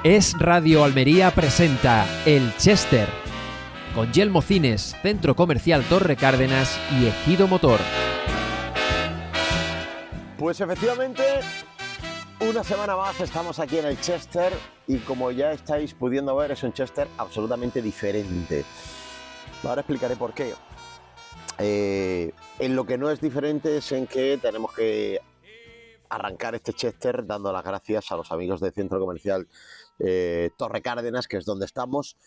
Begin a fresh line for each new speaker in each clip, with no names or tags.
Es Radio Almería presenta El Chester, con Yelmo Cines, Centro Comercial Torre Cárdenas y Ejido Motor.
Pues efectivamente, una semana más estamos aquí en el Chester y como ya estáis pudiendo ver, es un Chester absolutamente diferente. Ahora explicaré por qué. En lo que no es diferente es en que tenemos que arrancar este Chester dando las gracias a los amigos del Centro Comercial Torre Cárdenas, que es donde estamos,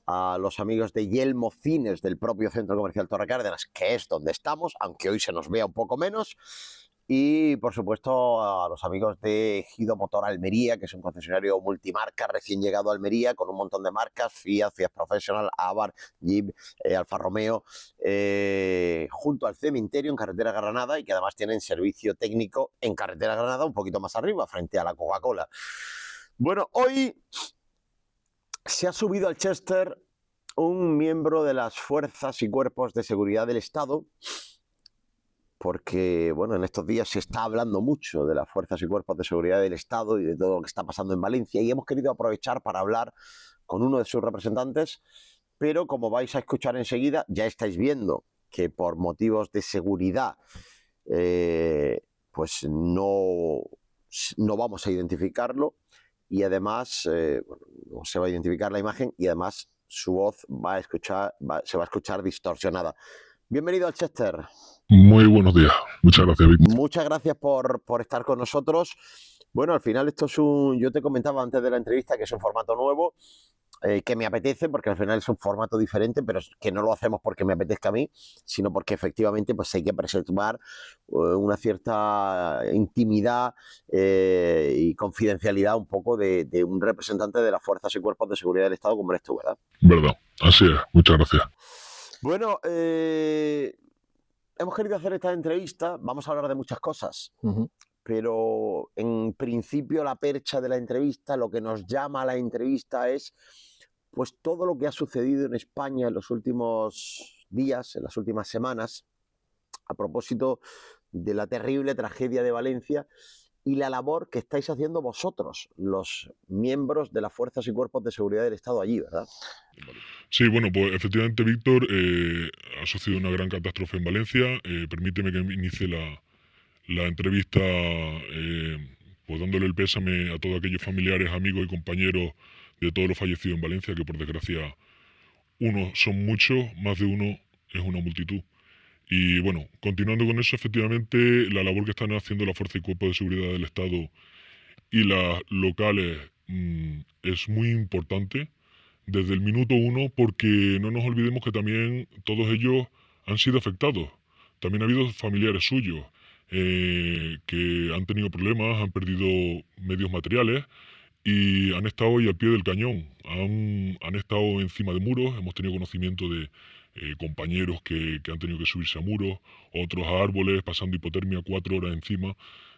a los amigos de Yelmo Cines del propio Centro Comercial Torre Cárdenas, que es donde estamos, aunque hoy se nos vea un poco menos, y por supuesto a los amigos de Ejido Motor Almería, que es un concesionario multimarca recién llegado a Almería con un montón de marcas: Fiat, Fiat Professional, Abarth, Jeep, Alfa Romeo, junto al cementerio en carretera Granada, y que además tienen servicio técnico en carretera Granada un poquito más arriba, frente a la Coca-Cola. Bueno, hoy se ha subido al Chester un miembro de las fuerzas y cuerpos de seguridad del Estado, porque, bueno, en estos días se está hablando mucho de las fuerzas y cuerpos de seguridad del Estado y de todo lo que está pasando en Valencia, y hemos querido aprovechar para hablar con uno de sus representantes, pero como vais a escuchar enseguida, ya estáis viendo que por motivos de seguridad pues no vamos a identificarlo, y además bueno, no se va a identificar la imagen, y además su voz se va a escuchar distorsionada. Bienvenido al Chester.
Muy buenos días. Muchas gracias, Víctor.
Muchas gracias por estar con nosotros. Bueno, al final esto es yo te comentaba antes de la entrevista que es un formato nuevo, que me apetece, porque al final es un formato diferente, pero que no lo hacemos porque me apetezca a mí, sino porque efectivamente pues hay que preservar una cierta intimidad y confidencialidad un poco de un representante de las fuerzas y cuerpos de seguridad del Estado como eres tú, ¿verdad?
Verdad, así es. Muchas gracias.
Bueno, hemos querido hacer esta entrevista, vamos a hablar de muchas cosas, pero en principio la percha de la entrevista, lo que nos llama a la entrevista es pues todo lo que ha sucedido en España en los últimos días, en las últimas semanas, a propósito de la terrible tragedia de Valencia y la labor que estáis haciendo vosotros, los miembros de las fuerzas y cuerpos de seguridad del Estado allí, ¿verdad?
Sí, bueno, pues efectivamente, Víctor, ha sucedido una gran catástrofe en Valencia. Permíteme que inicie la entrevista pues dándole el pésame a todos aquellos familiares, amigos y compañeros de todos los fallecidos en Valencia, que por desgracia unos son muchos, más de uno es una multitud. Y bueno, continuando con eso, efectivamente, la labor que están haciendo la Fuerza y Cuerpo de Seguridad del Estado y las locales es muy importante desde el minuto uno, porque no nos olvidemos que también todos ellos han sido afectados. También ha habido familiares suyos que han tenido problemas, han perdido medios materiales y han estado ahí al pie del cañón. Han estado encima de muros, hemos tenido conocimiento de compañeros que han tenido que subirse a muros, otros a árboles, pasando hipotermia 4 horas encima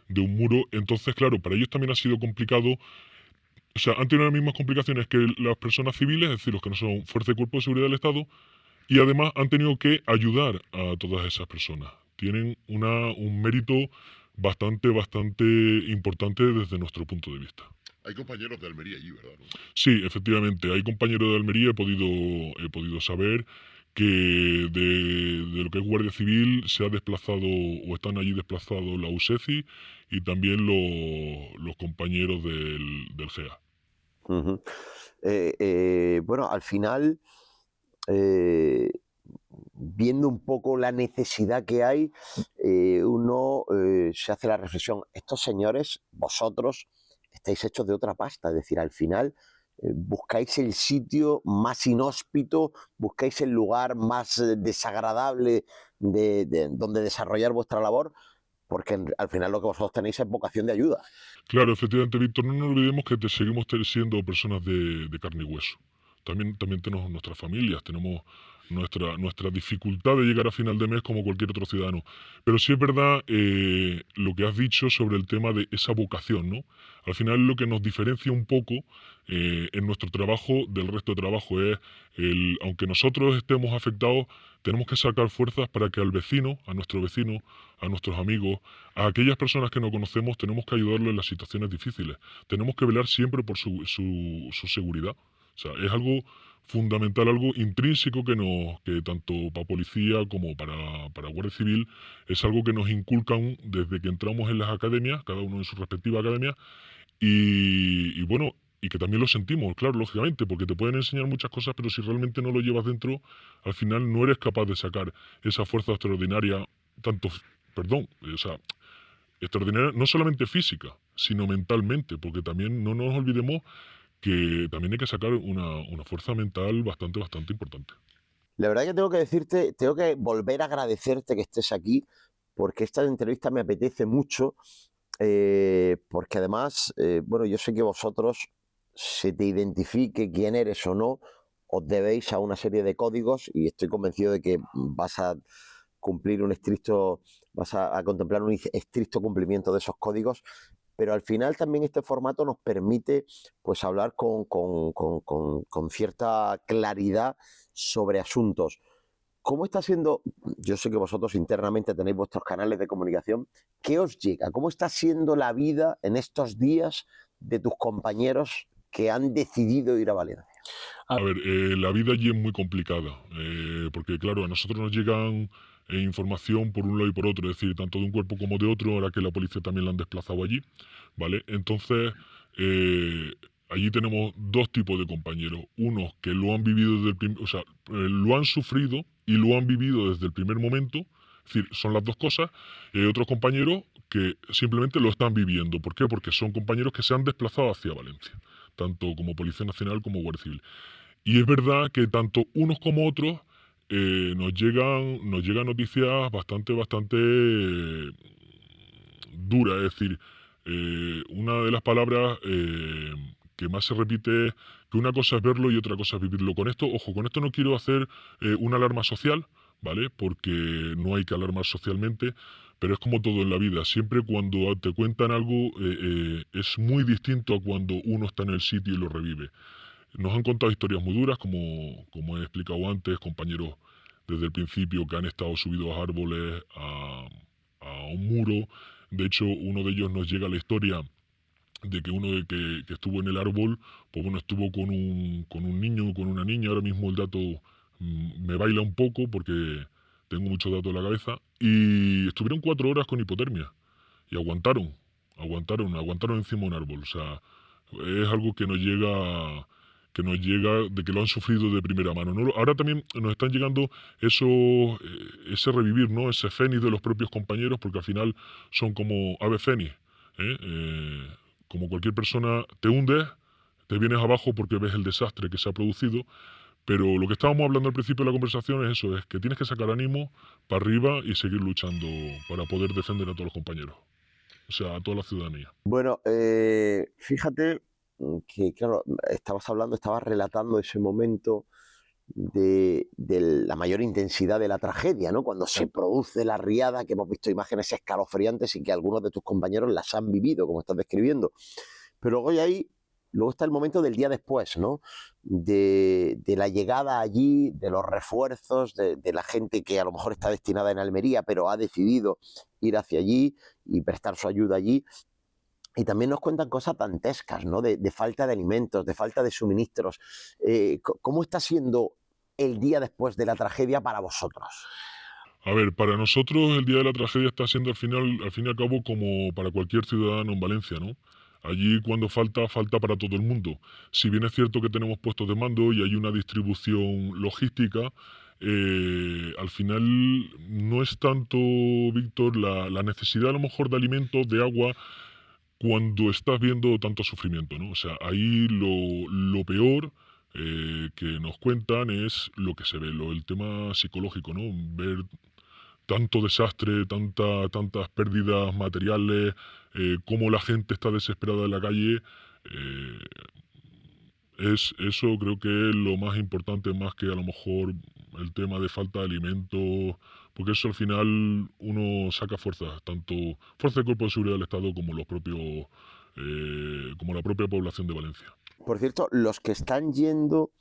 de un muro. Entonces, claro, para ellos también ha sido complicado. O sea, han tenido las mismas complicaciones que las personas civiles, es decir, los que no son Fuerza y Cuerpo de Seguridad del Estado, y además han tenido que ayudar a todas esas personas. Tienen un mérito bastante importante desde nuestro punto de vista.
Hay compañeros de Almería allí, ¿verdad? ¿No?
Sí, efectivamente, hay compañeros de Almería. He podido saber que de lo que es Guardia Civil se ha desplazado, o están allí desplazados, la USECI y también los compañeros del GEA.
Uh-huh. Bueno, al final, viendo un poco la necesidad que hay, uno se hace la reflexión: estos señores, vosotros, estáis hechos de otra pasta. Es decir, al final buscáis el sitio más inhóspito, buscáis el lugar más desagradable donde desarrollar vuestra labor, porque al final lo que vosotros tenéis es vocación de ayuda.
Claro, efectivamente, Víctor, no nos olvidemos que seguimos siendo personas de carne y hueso. También tenemos nuestras familias, tenemos nuestra dificultad de llegar a final de mes como cualquier otro ciudadano. Pero sí es verdad lo que has dicho sobre el tema de esa vocación, ¿no? Al final lo que nos diferencia un poco en nuestro trabajo del resto de trabajo es aunque nosotros estemos afectados, tenemos que sacar fuerzas para que al vecino, a nuestro vecino, a nuestros amigos, a aquellas personas que no conocemos, tenemos que ayudarlos en las situaciones difíciles. Tenemos que velar siempre por su seguridad. O sea, es algo fundamental, algo intrínseco que tanto para policía como para Guardia Civil, es algo que nos inculcan desde que entramos en las academias, cada uno en su respectiva academia, y bueno, y que también lo sentimos, claro, lógicamente, porque te pueden enseñar muchas cosas, pero si realmente no lo llevas dentro, al final no eres capaz de sacar esa fuerza extraordinaria, o sea, extraordinaria, no solamente física, sino mentalmente, porque también no nos olvidemos que también hay que sacar una fuerza mental bastante importante.
La verdad que tengo que decirte, tengo que volver a agradecerte que estés aquí, porque esta entrevista me apetece mucho, porque además, bueno, yo sé que vosotros, se te identifique quién eres o no, os debéis a una serie de códigos y estoy convencido de que vas a cumplir vas a contemplar un estricto cumplimiento de esos códigos, pero al final también este formato nos permite pues hablar con cierta claridad sobre asuntos. ¿Cómo está siendo? Yo sé que vosotros internamente tenéis vuestros canales de comunicación. ¿Qué os llega? ¿Cómo está siendo la vida en estos días de tus compañeros que han decidido ir a Valencia?
A ver, la vida allí es muy complicada, porque claro, a nosotros nos llegan información por un lado y por otro, es decir, tanto de un cuerpo como de otro, ahora que la policía también la han desplazado allí, ¿vale? Entonces, allí tenemos dos tipos de compañeros, unos que lo han vivido o sea, lo han sufrido y lo han vivido desde el primer momento, es decir, son las dos cosas, y hay otros compañeros que simplemente lo están viviendo. ¿Por qué? Porque son compañeros que se han desplazado hacia Valencia, tanto como Policía Nacional como Guardia Civil. Y es verdad que tanto unos como otros nos llegan noticias bastante duras. Es decir, una de las palabras que más se repite es que una cosa es verlo y otra cosa es vivirlo. Con esto, ojo, con esto no quiero hacer una alarma social, ¿vale? Porque no hay que alarmar socialmente, pero es como todo en la vida. Siempre cuando te cuentan algo es muy distinto a cuando uno está en el sitio y lo revive. Nos han contado historias muy duras, como he explicado antes, compañeros desde el principio que han estado subidos a árboles, a un muro. De hecho, uno de ellos nos llega la historia de que uno que estuvo en el árbol, pues bueno, estuvo con un niño, con una niña. Ahora mismo el dato me baila un poco porque tengo muchos datos en la cabeza. Y estuvieron 4 horas con hipotermia y aguantaron encima de un árbol. O sea, es algo que nos llega de que lo han sufrido de primera mano, ¿no? Ahora también nos están llegando ese revivir, ¿no? Ese fénix de los propios compañeros, porque al final son como ave fénix, como cualquier persona, te hundes, te vienes abajo porque ves el desastre que se ha producido, pero lo que estábamos hablando al principio de la conversación es eso, es que tienes que sacar ánimo para arriba y seguir luchando para poder defender a todos los compañeros, o sea, a toda la ciudadanía.
Bueno, fíjate que, claro, estabas relatando ese momento de la mayor intensidad de la tragedia, ¿no? Cuando se produce la riada, que hemos visto imágenes escalofriantes y que algunos de tus compañeros las han vivido, como estás describiendo. Pero luego está el momento del día después, ¿no? De la llegada allí, de los refuerzos, de la gente que a lo mejor está destinada en Almería, pero ha decidido ir hacia allí y prestar su ayuda allí. Y también nos cuentan cosas dantescas, ¿no? De falta de alimentos, de falta de suministros. ¿Cómo está siendo el día después de la tragedia para vosotros?
A ver, para nosotros el día de la tragedia está siendo al fin y al cabo como para cualquier ciudadano en Valencia, ¿no? Allí cuando falta para todo el mundo. Si bien es cierto que tenemos puestos de mando y hay una distribución logística, al final no es tanto, Víctor, la necesidad a lo mejor de alimentos, de agua, cuando estás viendo tanto sufrimiento, ¿no? O sea, ahí lo peor que nos cuentan es lo que se ve, el tema psicológico, ¿no? Ver tanto desastre, tantas pérdidas materiales, cómo la gente está desesperada en la calle, eso creo que es lo más importante, más que a lo mejor el tema de falta de alimentos, porque eso al final uno saca fuerzas, tanto fuerzas del Cuerpo de Seguridad del Estado como los propios, como la propia población de Valencia.
Por cierto, los que están yendo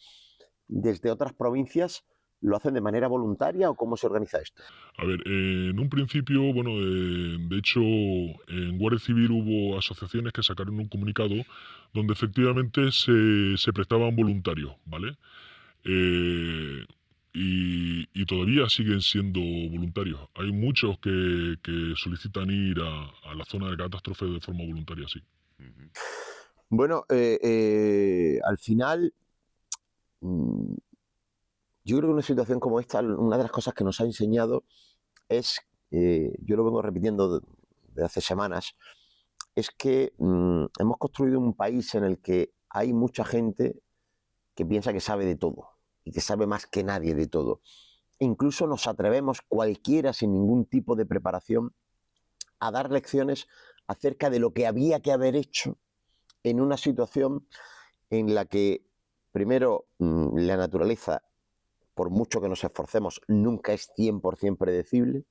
desde otras provincias, ¿lo hacen de manera voluntaria o cómo se organiza esto?
A ver, en un principio, bueno, de hecho, en Guardia Civil hubo asociaciones que sacaron un comunicado donde efectivamente se prestaban voluntarios, ¿vale? Y todavía siguen siendo voluntarios. Hay muchos que solicitan ir a la zona de catástrofe de forma voluntaria, sí.
Bueno, al final, yo creo que una situación como esta, una de las cosas que nos ha enseñado es, yo lo vengo repitiendo desde hace semanas, es que hemos construido un país en el que hay mucha gente que piensa que sabe de todo y que sabe más que nadie de todo. E incluso nos atrevemos, cualquiera sin ningún tipo de preparación, a dar lecciones acerca de lo que había que haber hecho en una situación en la que, primero, la naturaleza, por mucho que nos esforcemos, nunca es 100% predecible,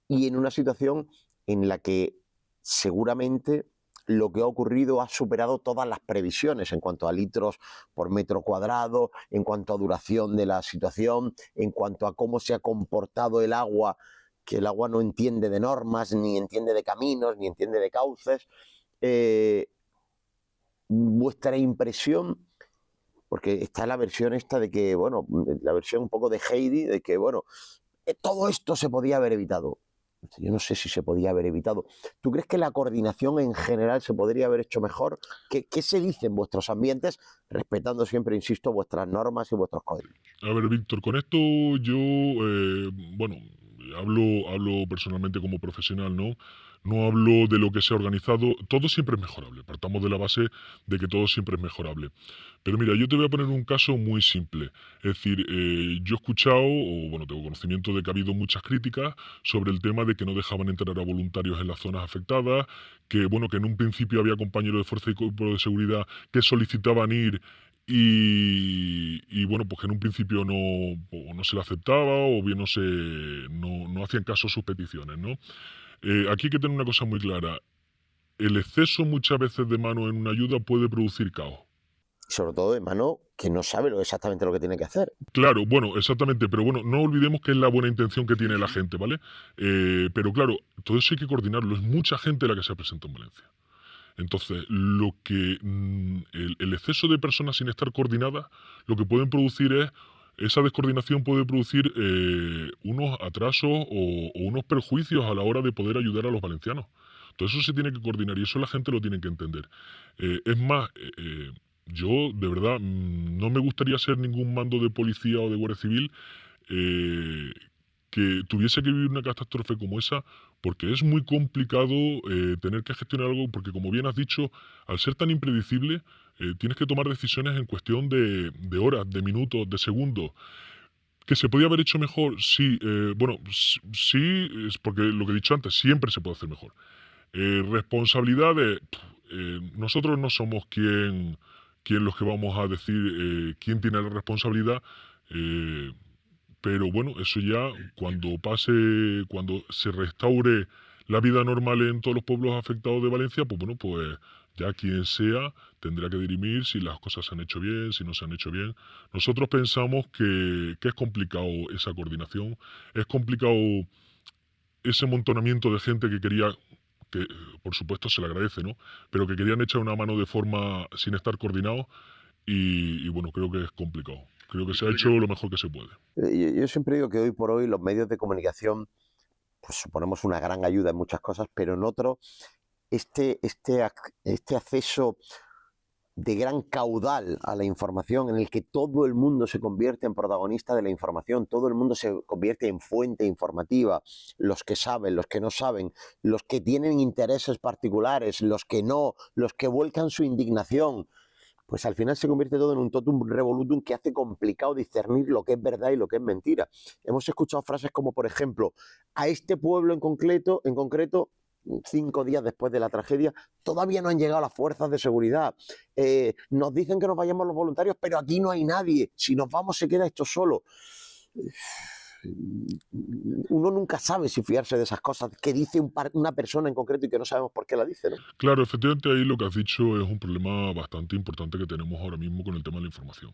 y en una situación en la que seguramente lo que ha ocurrido ha superado todas las previsiones en cuanto a litros por metro cuadrado, en cuanto a duración de la situación, en cuanto a cómo se ha comportado el agua, que el agua no entiende de normas, ni entiende de caminos, ni entiende de cauces. Vuestra impresión, porque está la versión esta de que, bueno, la versión un poco de Heidi, de que, bueno, todo esto se podía haber evitado. Yo no sé si se podía haber evitado. ¿Tú crees que la coordinación en general se podría haber hecho mejor? ¿Qué se dice en vuestros ambientes, respetando siempre, insisto, vuestras normas y vuestros códigos?
A ver, Víctor, con esto yo, bueno, hablo personalmente como profesional, ¿no? No hablo de lo que se ha organizado, todo siempre es mejorable, partamos de la base de que todo siempre es mejorable. Pero mira, yo te voy a poner un caso muy simple, es decir, yo he escuchado, o bueno, tengo conocimiento de que ha habido muchas críticas sobre el tema de que no dejaban entrar a voluntarios en las zonas afectadas, que bueno, que en un principio había compañeros de fuerza y cuerpo de seguridad que solicitaban ir y bueno, pues que en un principio no se le aceptaba o bien no hacían caso a sus peticiones, ¿no? Aquí hay que tener una cosa muy clara. El exceso muchas veces de mano en una ayuda puede producir caos.
Sobre todo de mano que no sabe exactamente lo que tiene que hacer.
Claro, bueno, exactamente, pero bueno, no olvidemos que es la buena intención que tiene la gente, ¿vale? Pero claro, todo eso hay que coordinarlo. Es mucha gente la que se presenta en Valencia. Entonces, el exceso de personas sin estar coordinadas, lo que pueden producir es, esa descoordinación puede producir unos atrasos o unos perjuicios a la hora de poder ayudar a los valencianos. Todo eso se tiene que coordinar y eso la gente lo tiene que entender. Es más, yo de verdad no me gustaría ser ningún mando de policía o de guardia civil que tuviese que vivir una catástrofe como esa, porque es muy complicado tener que gestionar algo, porque como bien has dicho, al ser tan impredecible, tienes que tomar decisiones en cuestión de horas, de minutos, de segundos. ¿Que se podía haber hecho mejor? Sí, bueno, sí, es porque lo que he dicho antes, siempre se puede hacer mejor. Responsabilidades, nosotros no somos quien los que vamos a decir quién tiene la responsabilidad, pero bueno, eso ya cuando se restaure la vida normal en todos los pueblos afectados de Valencia, pues bueno, pues ya quien sea tendrá que dirimir si las cosas se han hecho bien, si no se han hecho bien. Nosotros pensamos que es complicado esa coordinación, es complicado ese amontonamiento de gente que quería, que por supuesto se le agradece, ¿no? Pero que querían echar una mano de forma sin estar coordinados y bueno, creo que es complicado. Creo que se ha hecho lo mejor que se puede.
Yo siempre digo que hoy por hoy los medios de comunicación pues suponemos una gran ayuda en muchas cosas, pero en otro este acceso de gran caudal a la información en el que todo el mundo se convierte en protagonista de la información, todo el mundo se convierte en fuente informativa, los que saben, los que no saben, los que tienen intereses particulares, los que no, los que vuelcan su indignación, pues al final se convierte todo en un totum revolutum que hace complicado discernir lo que es verdad y lo que es mentira. Hemos escuchado frases como, por ejemplo, a este pueblo en concreto, 5 días después de la tragedia, todavía no han llegado las fuerzas de seguridad. Nos dicen que nos vayamos los voluntarios, pero aquí no hay nadie. Si nos vamos se queda esto solo. uno nunca sabe si fiarse de esas cosas que dice una persona en concreto y que no sabemos por qué la dice, ¿no?
Claro, efectivamente ahí lo que has dicho es un problema bastante importante que tenemos ahora mismo con el tema de la información.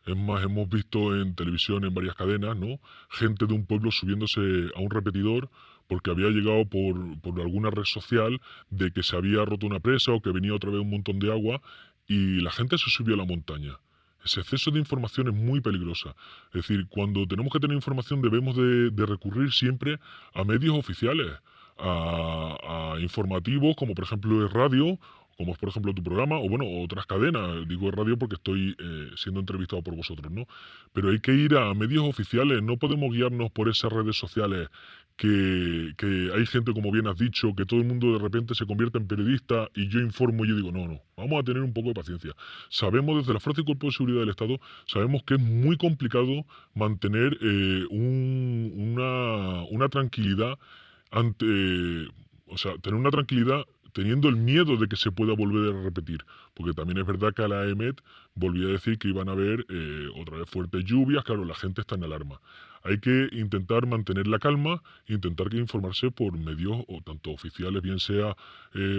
Es más, hemos visto en televisión, en varias cadenas, ¿no? Gente de un pueblo subiéndose a un repetidor porque había llegado por alguna red social de que se había roto una presa o que venía otra vez un montón de agua y la gente se subió a la montaña. Ese exceso de información es muy peligrosa. Es decir, cuando tenemos que tener información debemos de recurrir siempre a medios oficiales, a informativos como por ejemplo es radio, como es por ejemplo tu programa, o bueno, otras cadenas, digo radio porque estoy siendo entrevistado por vosotros, ¿no? Pero hay que ir a medios oficiales, no podemos guiarnos por esas redes sociales que hay gente, como bien has dicho, que todo el mundo de repente se convierte en periodista y yo informo y yo digo, no, vamos a tener un poco de paciencia. Sabemos desde la Fuerza y Cuerpo de Seguridad del Estado, sabemos que es muy complicado mantener una tranquilidad ante, o sea, tener una tranquilidad teniendo el miedo de que se pueda volver a repetir, porque también es verdad que a la EMET volvía a decir que iban a haber otra vez fuertes lluvias, claro, la gente está en alarma. Hay que intentar mantener la calma, intentar que informarse por medios o tanto oficiales, bien sea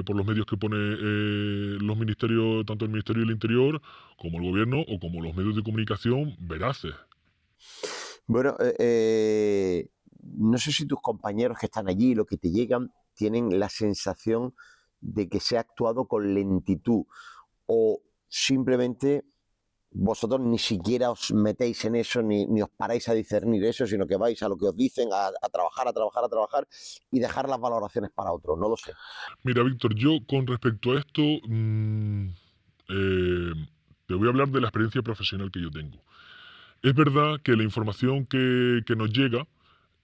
por los medios que pone los ministerios, tanto el Ministerio del Interior como el gobierno o como los medios de comunicación veraces.
Bueno, no sé si tus compañeros que están allí, lo que te llegan, tienen la sensación de que se ha actuado con lentitud o simplemente vosotros ni siquiera os metéis en eso ni os paráis a discernir eso, sino que vais a lo que os dicen, a trabajar y dejar las valoraciones para otros, no lo sé.
Mira, Víctor, yo con respecto a esto te voy a hablar de la experiencia profesional que yo tengo. Es verdad que la información que nos llega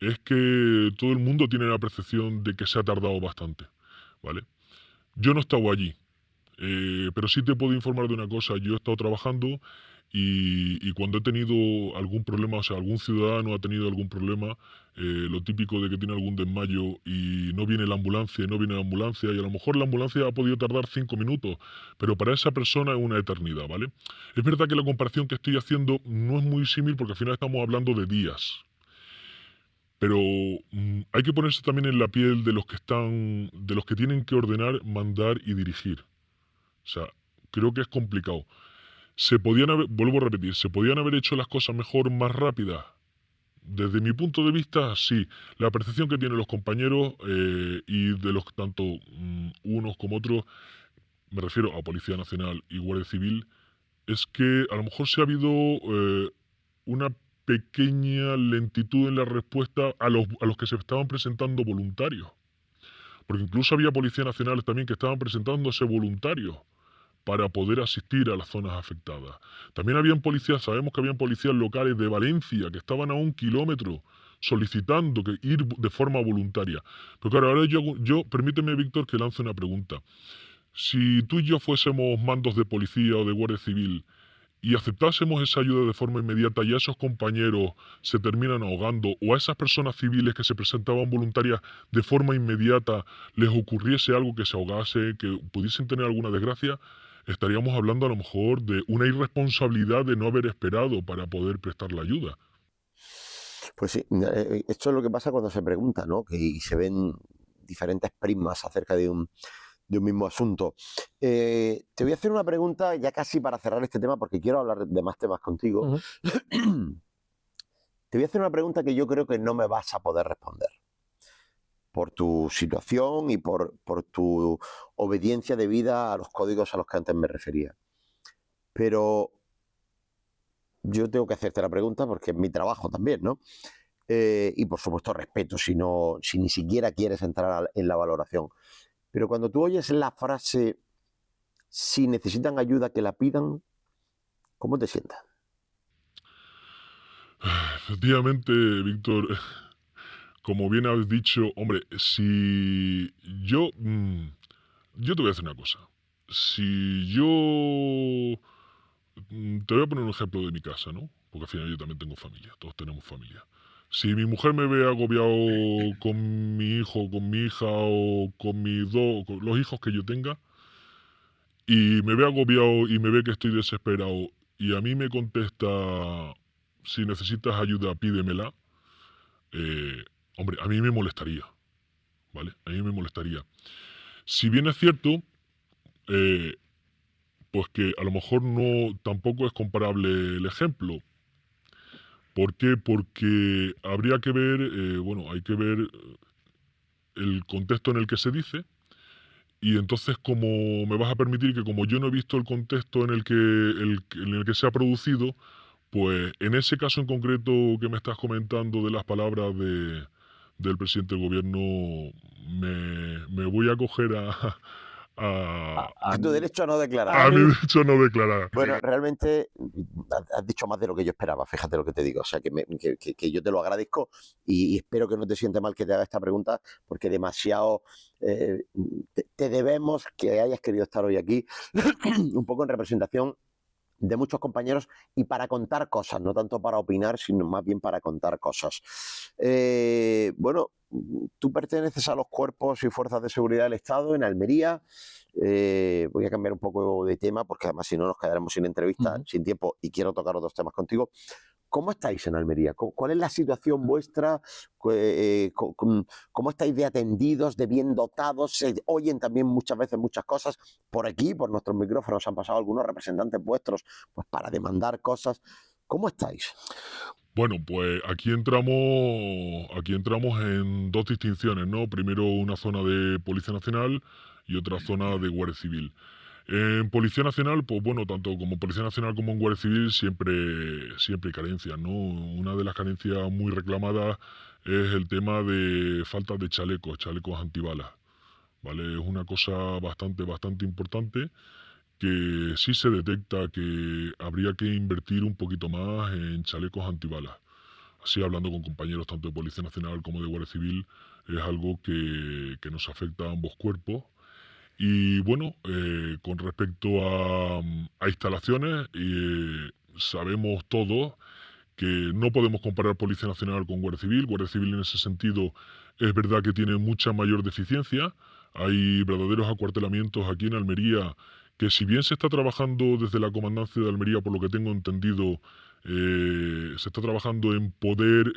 es que todo el mundo tiene la percepción de que se ha tardado bastante, ¿vale? Yo no he estado allí, pero sí te puedo informar de una cosa. Yo he estado trabajando y cuando he tenido algún problema, o sea, algún ciudadano ha tenido algún problema, lo típico de que tiene algún desmayo y no viene la ambulancia y a lo mejor la ambulancia ha podido tardar 5 minutos, pero para esa persona es una eternidad, ¿vale? Es verdad que la comparación que estoy haciendo no es muy símil porque al final estamos hablando de días. Pero hay que ponerse también en la piel de los que están, de los que tienen que ordenar, mandar y dirigir. O sea, creo que es complicado. Se podían haber, vuelvo a repetir, se podían haber hecho las cosas mejor, más rápidas. Desde mi punto de vista, sí. La percepción que tienen los compañeros y de los tanto unos como otros, me refiero a Policía Nacional y Guardia Civil, es que a lo mejor se ha habido una pequeña lentitud en la respuesta a los que se estaban presentando voluntarios. Porque incluso había policías nacionales también que estaban presentándose voluntarios para poder asistir a las zonas afectadas. También habían policías, sabemos que habían policías locales de Valencia que estaban a 1 kilómetro solicitando que ir de forma voluntaria. Pero claro, ahora yo permíteme, Víctor, que lance una pregunta. Si tú y yo fuésemos mandos de policía o de guardia civil y aceptásemos esa ayuda de forma inmediata y a esos compañeros se terminan ahogando o a esas personas civiles que se presentaban voluntarias de forma inmediata les ocurriese algo que se ahogase, que pudiesen tener alguna desgracia, estaríamos hablando a lo mejor de una irresponsabilidad de no haber esperado para poder prestar la ayuda.
Pues sí, esto es lo que pasa cuando se pregunta, ¿no? Y se ven diferentes prismas acerca de un mismo asunto. Te voy a hacer una pregunta ya casi para cerrar este tema, porque quiero hablar de más temas contigo.
Ujú.
Te voy a hacer una pregunta que yo creo que no me vas a poder responder, por tu situación y por tu obediencia debida a los códigos a los que antes me refería. Pero yo tengo que hacerte la pregunta porque es mi trabajo también, ¿no? Y por supuesto respeto si ni siquiera quieres entrar en la valoración. Pero cuando tú oyes la frase, si necesitan ayuda, que la pidan, ¿cómo te sientas?
Efectivamente, Víctor, como bien has dicho, hombre, si yo, yo te voy a decir una cosa. Si yo, te voy a poner un ejemplo de mi casa, ¿no? Porque al final yo también tengo familia, todos tenemos familia. Si mi mujer me ve agobiado con mi hijo, con mi hija o con los hijos que yo tenga, y me ve agobiado y me ve que estoy desesperado y a mí me contesta, si necesitas ayuda, pídemela. Hombre, a mí me molestaría, ¿vale? A mí me molestaría. Si bien es cierto, pues que a lo mejor no tampoco es comparable el ejemplo. ¿Por qué? Porque habría que ver, bueno, hay que ver el contexto en el que se dice. Y entonces, como me vas a permitir que como yo no he visto el contexto en el que se ha producido, pues en ese caso en concreto que me estás comentando de las palabras del presidente del gobierno, me voy a acoger
A tu derecho a no declarar.
a mi derecho a no declarar.
Bueno, realmente has dicho más de lo que yo esperaba, fíjate lo que te digo. O sea, que yo te lo agradezco y espero que no te siente mal que te haga esta pregunta, porque demasiado te debemos que hayas querido estar hoy aquí, un poco en representación de muchos compañeros y para contar cosas, no tanto para opinar, sino más bien para contar cosas. Bueno, tú perteneces a los cuerpos y fuerzas de seguridad del Estado en Almería. Voy a cambiar un poco de tema porque además si no nos quedaremos sin entrevista, sin tiempo y quiero tocar otros temas contigo. ¿Cómo estáis en Almería? ¿Cuál es la situación vuestra? ¿Cómo estáis de atendidos, de bien dotados? Se oyen también muchas veces muchas cosas. Por aquí, por nuestros micrófonos, han pasado algunos representantes vuestros pues, para demandar cosas. ¿Cómo estáis?
Bueno, pues aquí entramos en dos distinciones, ¿no? Primero una zona de Policía Nacional y otra zona de Guardia Civil. En Policía Nacional, pues bueno, tanto como Policía Nacional como en Guardia Civil siempre hay carencias, ¿no? Una de las carencias muy reclamadas es el tema de falta de chalecos antibalas, ¿vale? Es una cosa bastante importante que sí se detecta que habría que invertir un poquito más en chalecos antibalas. Así, hablando con compañeros tanto de Policía Nacional como de Guardia Civil, es algo que nos afecta a ambos cuerpos. Y bueno, con respecto a instalaciones, sabemos todos que no podemos comparar Policía Nacional con Guardia Civil. Guardia Civil en ese sentido es verdad que tiene mucha mayor deficiencia. Hay verdaderos acuartelamientos aquí en Almería que, si bien se está trabajando desde la comandancia de Almería, por lo que tengo entendido, se está trabajando en poder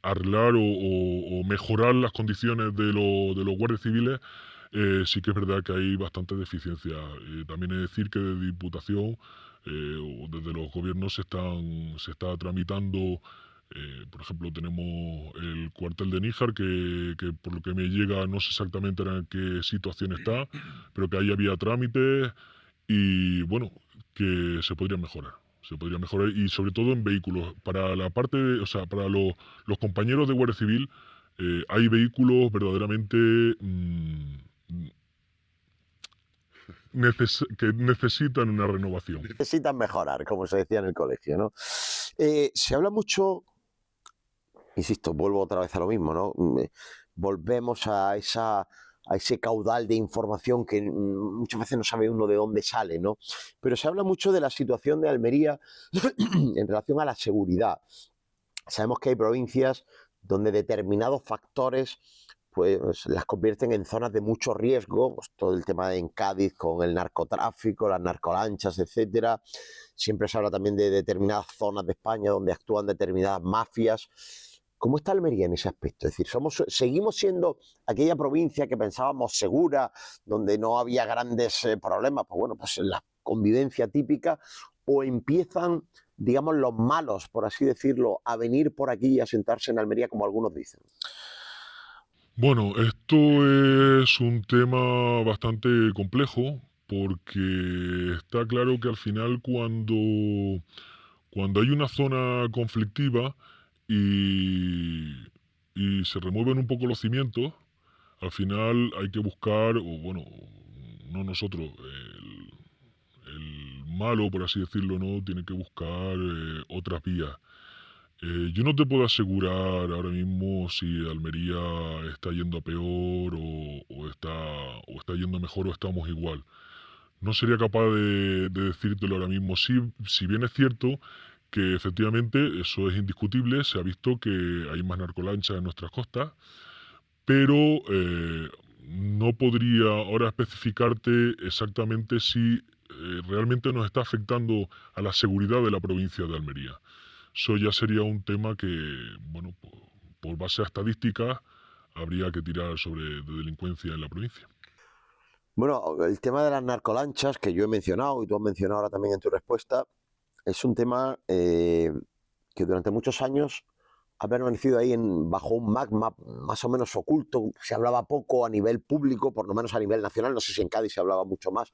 arreglar o mejorar las condiciones de los guardias civiles. Sí que es verdad que hay bastante deficiencia. También es decir que de Diputación o desde los gobiernos se está tramitando, por ejemplo, tenemos el cuartel de Níjar, que por lo que me llega no sé exactamente en qué situación está, pero que ahí había trámites y bueno, que se podría mejorar. Se podría mejorar y sobre todo en vehículos. Para la parte, o sea, para los compañeros de Guardia Civil, hay vehículos verdaderamente que necesitan una renovación.
Necesitan mejorar, como se decía en el colegio, ¿no? Se habla mucho, insisto, vuelvo otra vez a lo mismo, ¿no? Volvemos a ese caudal de información que muchas veces no sabe uno de dónde sale, ¿no? Pero se habla mucho de la situación de Almería en relación a la seguridad. Sabemos que hay provincias donde determinados factores pues las convierten en zonas de mucho riesgo, pues todo el tema en Cádiz con el narcotráfico, las narcolanchas, etcétera. Siempre se habla también de determinadas zonas de España donde actúan determinadas mafias. ¿Cómo está Almería en ese aspecto? Es decir, seguimos siendo aquella provincia que pensábamos segura, donde no había grandes problemas, pues bueno, pues la convivencia típica, o empiezan, digamos, los malos, por así decirlo, a venir por aquí y a sentarse en Almería, como algunos dicen.
Bueno, esto es un tema bastante complejo porque está claro que al final cuando hay una zona conflictiva y se remueven un poco los cimientos, al final hay que buscar, o bueno, no nosotros, el malo, por así decirlo, ¿no? Tiene que buscar otras vías. Yo no te puedo asegurar ahora mismo si Almería está yendo a peor o está yendo mejor o estamos igual. No sería capaz de decírtelo ahora mismo. Si bien es cierto que efectivamente eso es indiscutible, se ha visto que hay más narcolanchas en nuestras costas, pero no podría ahora especificarte exactamente si realmente nos está afectando a la seguridad de la provincia de Almería. Eso ya sería un tema que, bueno, por base a estadísticas, habría que tirar sobre de delincuencia en la provincia.
Bueno, el tema de las narcolanchas que yo he mencionado y tú has mencionado ahora también en tu respuesta, es un tema que durante muchos años ha permanecido ahí bajo un magma más o menos oculto. Se hablaba poco a nivel público, por lo menos a nivel nacional. No sé si en Cádiz se hablaba mucho más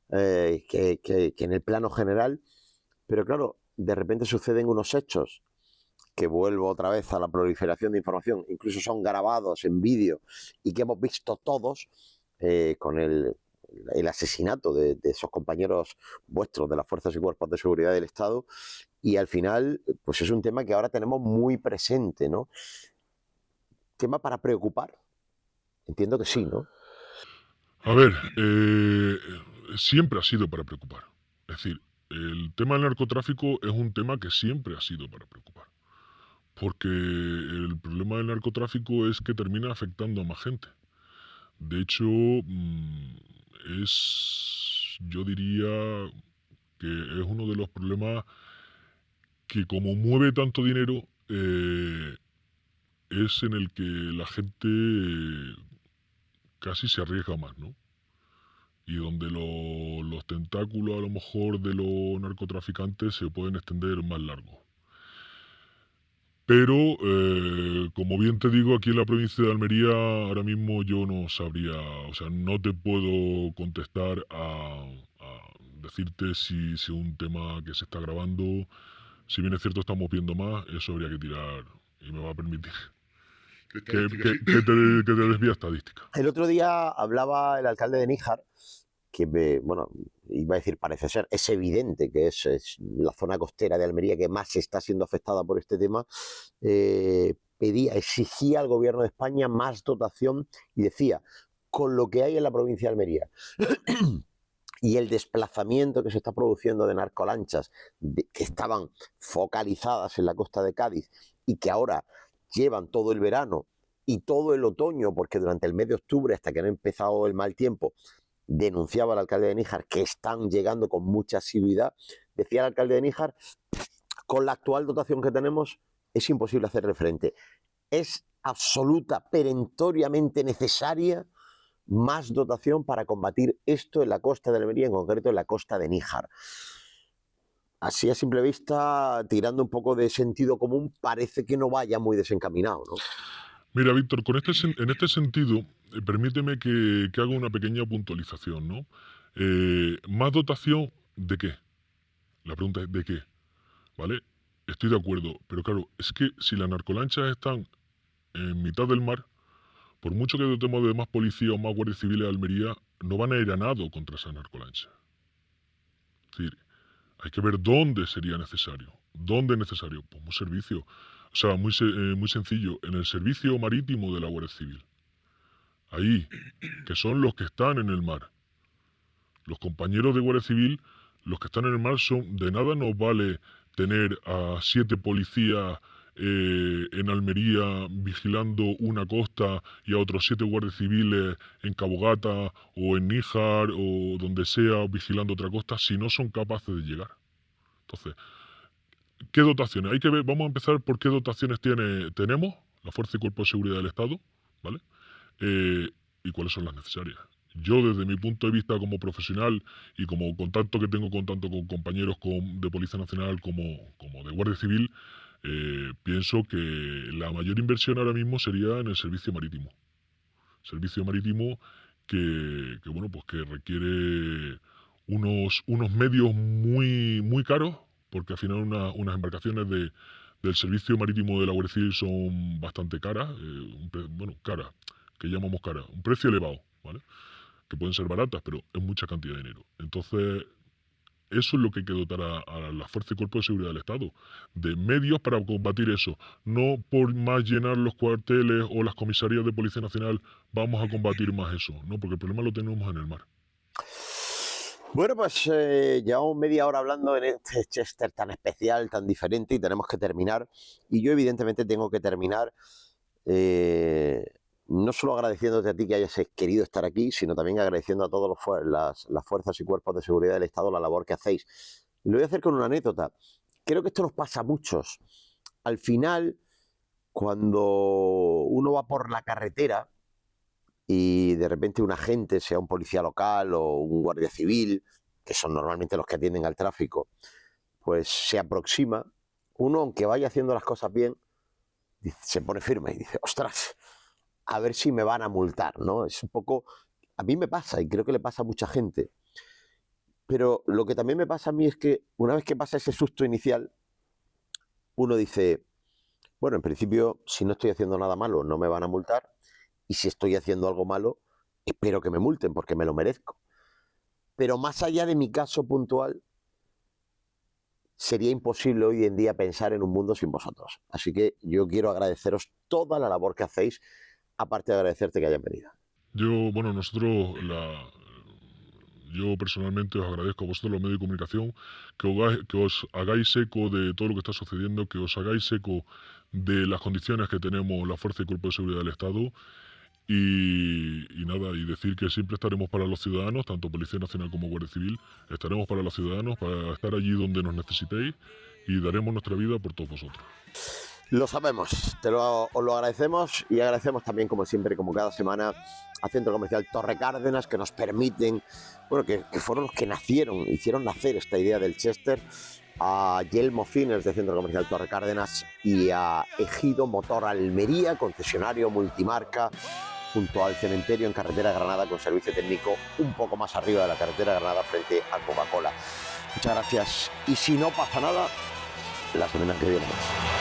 que en el plano general. Pero claro, de repente suceden unos hechos que vuelvo otra vez a la proliferación de información, incluso son grabados en vídeo y que hemos visto todos con el asesinato de esos compañeros vuestros de las fuerzas y cuerpos de seguridad del Estado, y al final pues es un tema que ahora tenemos muy presente, ¿no? ¿Tema para preocupar? Entiendo que sí, ¿no?
A ver, siempre ha sido para preocupar. Es decir, el tema del narcotráfico es un tema que siempre ha sido para preocupar. Porque el problema del narcotráfico es que termina afectando a más gente. De hecho, yo diría que es uno de los problemas que, como mueve tanto dinero, es en el que la gente casi se arriesga más, ¿no? Y donde los tentáculos a lo mejor de los narcotraficantes se pueden extender más largo. Pero, como bien te digo, aquí en la provincia de Almería ahora mismo yo no sabría, o sea, no te puedo contestar a decirte si es un tema que se está grabando. Si bien es cierto estamos viendo más, eso habría que tirar y me va a permitir que te desvíe estadística.
El otro día hablaba el alcalde de Níjar, que, bueno, iba a decir parece ser, es evidente que es la zona costera de Almería que más está siendo afectada por este tema, exigía al gobierno de España más dotación y decía, con lo que hay en la provincia de Almería y el desplazamiento que se está produciendo de narcolanchas que estaban focalizadas en la costa de Cádiz y que ahora llevan todo el verano y todo el otoño, porque durante el mes de octubre, hasta que no ha empezado el mal tiempo, denunciaba el alcalde de Níjar que están llegando con mucha asiduidad. Decía el alcalde de Níjar, con la actual dotación que tenemos es imposible hacerle frente. Es absoluta, perentoriamente necesaria más dotación para combatir esto en la costa de Almería, en concreto en la costa de Níjar. Así a simple vista, tirando un poco de sentido común, parece que no vaya muy desencaminado, ¿no?
Mira, Víctor, en este sentido, permíteme que haga una pequeña puntualización, ¿no? ¿Más dotación de qué? La pregunta es ¿de qué? ¿Vale? Estoy de acuerdo, pero claro, es que si las narcolanchas están en mitad del mar, por mucho que dotemos de más policía o más guardias civiles de Almería, no van a ir a nado contra esas narcolanchas. Es decir, hay que ver dónde sería necesario. ¿Dónde es necesario? Pues un servicio. O sea, muy sencillo, en el servicio marítimo de la Guardia Civil. Ahí, que son los que están en el mar. Los compañeros de Guardia Civil, los que están en el mar, de nada nos vale tener a 7 policías en Almería vigilando una costa y a otros 7 guardias civiles en Cabo Gata o en Níjar o donde sea vigilando otra costa si no son capaces de llegar. Entonces, ¿qué dotaciones? Hay que ver, vamos a empezar por qué dotaciones tenemos la Fuerza y Cuerpo de Seguridad del Estado, ¿vale? Y cuáles son las necesarias. Yo, desde mi punto de vista como profesional y como contacto que tengo tanto con compañeros de Policía Nacional como de Guardia Civil, pienso que la mayor inversión ahora mismo sería en el servicio marítimo. Servicio marítimo que bueno, pues que requiere unos medios muy caros, porque al final unas embarcaciones del servicio marítimo de la Guardia Civil son bastante caras, caras, que llamamos caras, un precio elevado, ¿vale? Que pueden ser baratas, pero es mucha cantidad de dinero. Entonces, eso es lo que hay que dotar a la Fuerza y Cuerpo de Seguridad del Estado, de medios para combatir eso. No por más llenar los cuarteles o las comisarías de Policía Nacional vamos a combatir más eso, no, porque el problema lo tenemos en el mar.
Bueno, pues llevamos media hora hablando en este Chester tan especial, tan diferente, y tenemos que terminar. Y yo evidentemente tengo que terminar no solo agradeciéndote a ti que hayas querido estar aquí, sino también agradeciendo a todas las fuerzas y cuerpos de seguridad del Estado la labor que hacéis. Y lo voy a hacer con una anécdota. Creo que esto nos pasa a muchos. Al final, cuando uno va por la carretera y de repente un agente, sea un policía local o un guardia civil, que son normalmente los que atienden al tráfico, pues se aproxima, uno, aunque vaya haciendo las cosas bien, se pone firme y dice, ostras, a ver si me van a multar, ¿no? Es un poco, a mí me pasa y creo que le pasa a mucha gente. Pero lo que también me pasa a mí es que una vez que pasa ese susto inicial, uno dice, bueno, en principio, si no estoy haciendo nada malo, no me van a multar, y si estoy haciendo algo malo, espero que me multen porque me lo merezco. Pero más allá de mi caso puntual, sería imposible hoy en día pensar en un mundo sin vosotros. Así que yo quiero agradeceros toda la labor que hacéis, aparte de agradecerte que hayas venido.
Yo personalmente os agradezco a vosotros, los medios de comunicación, que os hagáis eco de todo lo que está sucediendo, que os hagáis eco de las condiciones que tenemos la Fuerza y Cuerpo de Seguridad del Estado. Y nada, y decir que siempre estaremos para los ciudadanos, tanto Policía Nacional como Guardia Civil, estaremos para los ciudadanos, para estar allí donde nos necesitéis y daremos nuestra vida por todos vosotros.
Lo sabemos, os lo agradecemos y agradecemos también, como siempre, como cada semana, a Centro Comercial Torre Cárdenas, que nos permiten, bueno, que fueron los que hicieron nacer esta idea del Chester, a Yelmo Cines de Centro Comercial Torre Cárdenas y a Ejido Motor Almería, concesionario multimarca, junto al cementerio en carretera Granada, con servicio técnico un poco más arriba de la carretera Granada, frente a Coca-Cola. Muchas gracias y si no pasa nada, la semana que viene más.